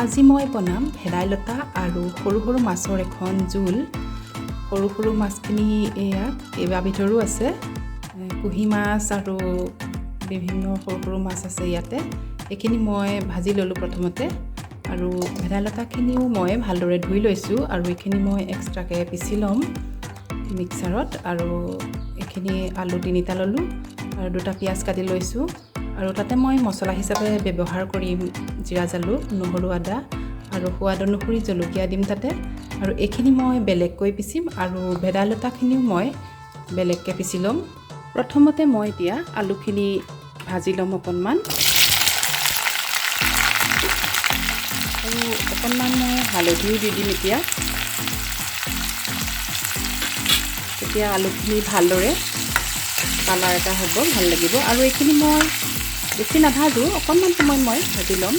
আজি মই বনাম ভেদাইলতা আৰু সৰু সৰু মাছৰ এখন জোল। সৰু সৰু মাছখিনি এয়া কেইবাবিধৰো আছে, কুহি মাছ আৰু বিভিন্ন সৰু সৰু মাছ আছে ইয়াতে। এইখিনি মই ভাজি ল'লোঁ প্ৰথমতে, আৰু ভেদাইলতাখিনিও মই ভালদৰে ধুই লৈছোঁ, আৰু এইখিনি মই এক্সট্ৰাকৈ পিচি ল'ম মিক্সাৰত। আৰু এইখিনি আলু 3টা ল'লোঁ আৰু 2টা পিঁয়াজ কাটি লৈছোঁ, আৰু তাতে মই মছলা হিচাপে ব্যৱহাৰ কৰিম জিৰা জালুক, নহৰু, আদা আৰু সোৱাদ অনুসৰি জলকীয়া দিম তাতে। আৰু এইখিনি মই বেলেগকৈ পিচিম, আৰু ভেদাইলতাখিনিও মই বেলেগকৈ পিচি ল'ম। প্ৰথমতে মই এতিয়া আলুখিনি ভাজি ল'ম অকণমান, আৰু অকণমান মই হালধিও দি দিম এতিয়া আলুখিনি ভালদৰে কালাৰ এটা হ'ব, ভাল লাগিব। আৰু এইখিনি মই বেছি নাভাজোঁ, অকণমান সময় মই ভাজি ল'ম।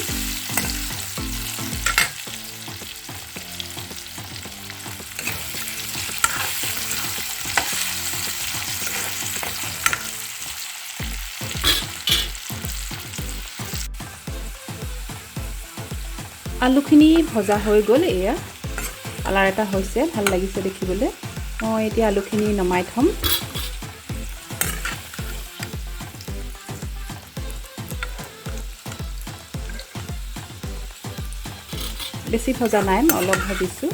আলুখিনি ভজা হৈ গ'ল, এয়া কালাৰ এটা হৈছে, ভাল লাগিছে দেখিবলৈ। মই এতিয়া আলুখিনি নমাই থ'ম। বেছি ভজা নাই, অলপ ভাজিছোঁ।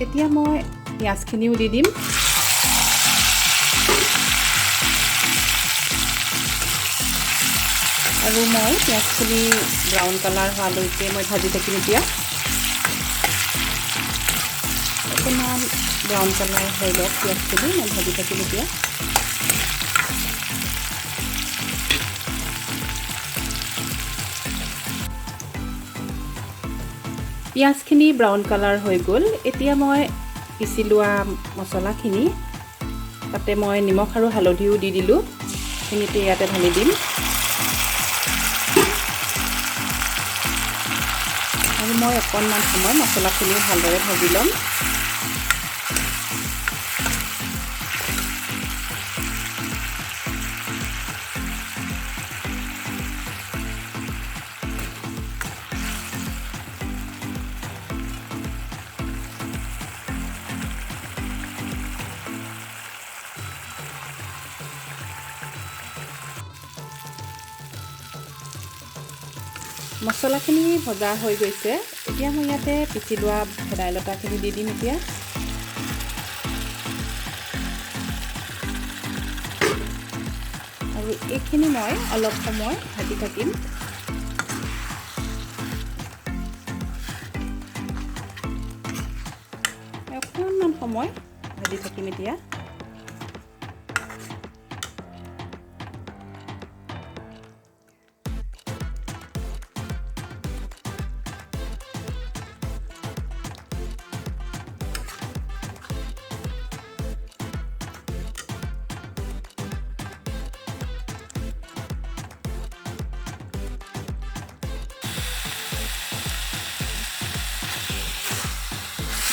এতিয়া মই পিঁয়াজখিনিও দি দিম। আৰু মই পিঁয়াজখিনি ব্ৰাউন কালাৰ হোৱালৈকে মই ভাজি থাকিম। এতিয়া অকণমান ব্ৰাউন কালাৰ হৈ লওক পিঁয়াজখিনি, মই ভাজি থাকিম এতিয়া। পিঁয়াজখিনি ব্ৰাউন কালাৰ হৈ গ'ল। এতিয়া মই পিচি লোৱা মছলাখিনি তাতে মই নিমখ আৰু হালধিও দি দিলোঁ, সেইখিনিতে ইয়াতে ঢালি দিম। আৰু মই অকণমান সময় মছলাখিনি ভালদৰে ভাজি ল'ম। মছলাখিনি ভজা হৈ গৈছে, এতিয়া মই ইয়াতে পিচি লোৱা ভেদাইলতাখিনি দি দিম এতিয়া। আৰু এইখিনি মই অলপ সময় ভাজি থাকিম। অকণমান সময় ভাজি থাকিম এতিয়া।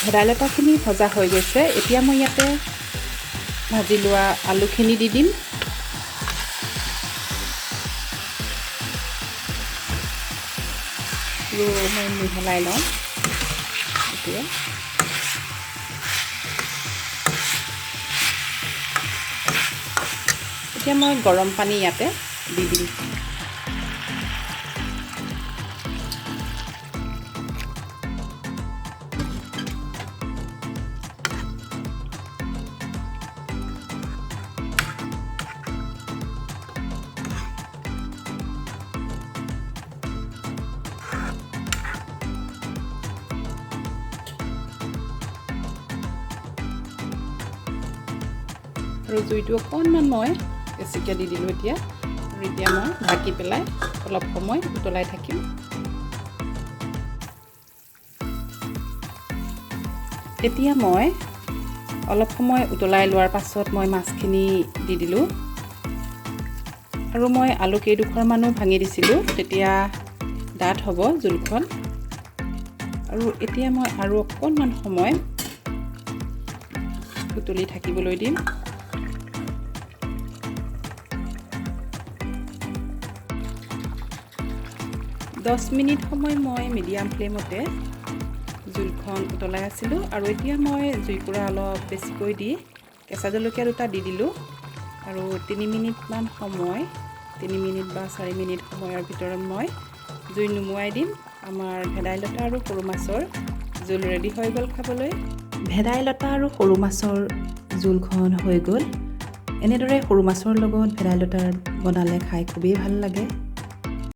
ভেদাইলতাখিনি ভজা হৈ গৈছে, এতিয়া মই ইয়াতে ভাজি লোৱা আলুখিনি দি দিম। আৰু মই মিহলাই লওঁ এতিয়া। এতিয়া মই গৰম পানী ইয়াতে দি দিম। আৰু জুইটো অকণমান মই বেছিকৈ দি দিলোঁ এতিয়া। আৰু এতিয়া মই ঢাকি পেলাই অলপ সময় উতলাই থাকিম। এতিয়া মই অলপ সময় উতলাই লোৱাৰ পাছত মই মাছখিনি দি দিলোঁ আৰু মই আলু কেইডোখৰমানো ভাঙি দিছিলোঁ, তেতিয়া ডাঠ হ'ব জোলখন। আৰু এতিয়া মই আৰু অকণমান সময় উতলি থাকিবলৈ দিম। দহ মিনিট সময় মই মিডিয়াম ফ্লেমতে জোলখন উতলাই আছিলোঁ আৰু এতিয়া মই জুইকুৰা অলপ বেছিকৈ দি কেঁচা জলকীয়া দুটা দি দিলোঁ আৰু 3 মিনিটমান সময় 3 মিনিট বা 4 মিনিট সময়ৰ ভিতৰত মই জুই নুমুৱাই দিম। আমাৰ ভেদাইলতা আৰু সৰু মাছৰ জোল ৰেডি হৈ গ'ল খাবলৈ। ভেদাইলতা আৰু সৰু মাছৰ জোলখন হৈ গ'ল। এনেদৰে সৰু মাছৰ লগত ভেদাইলতাৰ বনালে খাই খুবেই ভাল লাগে।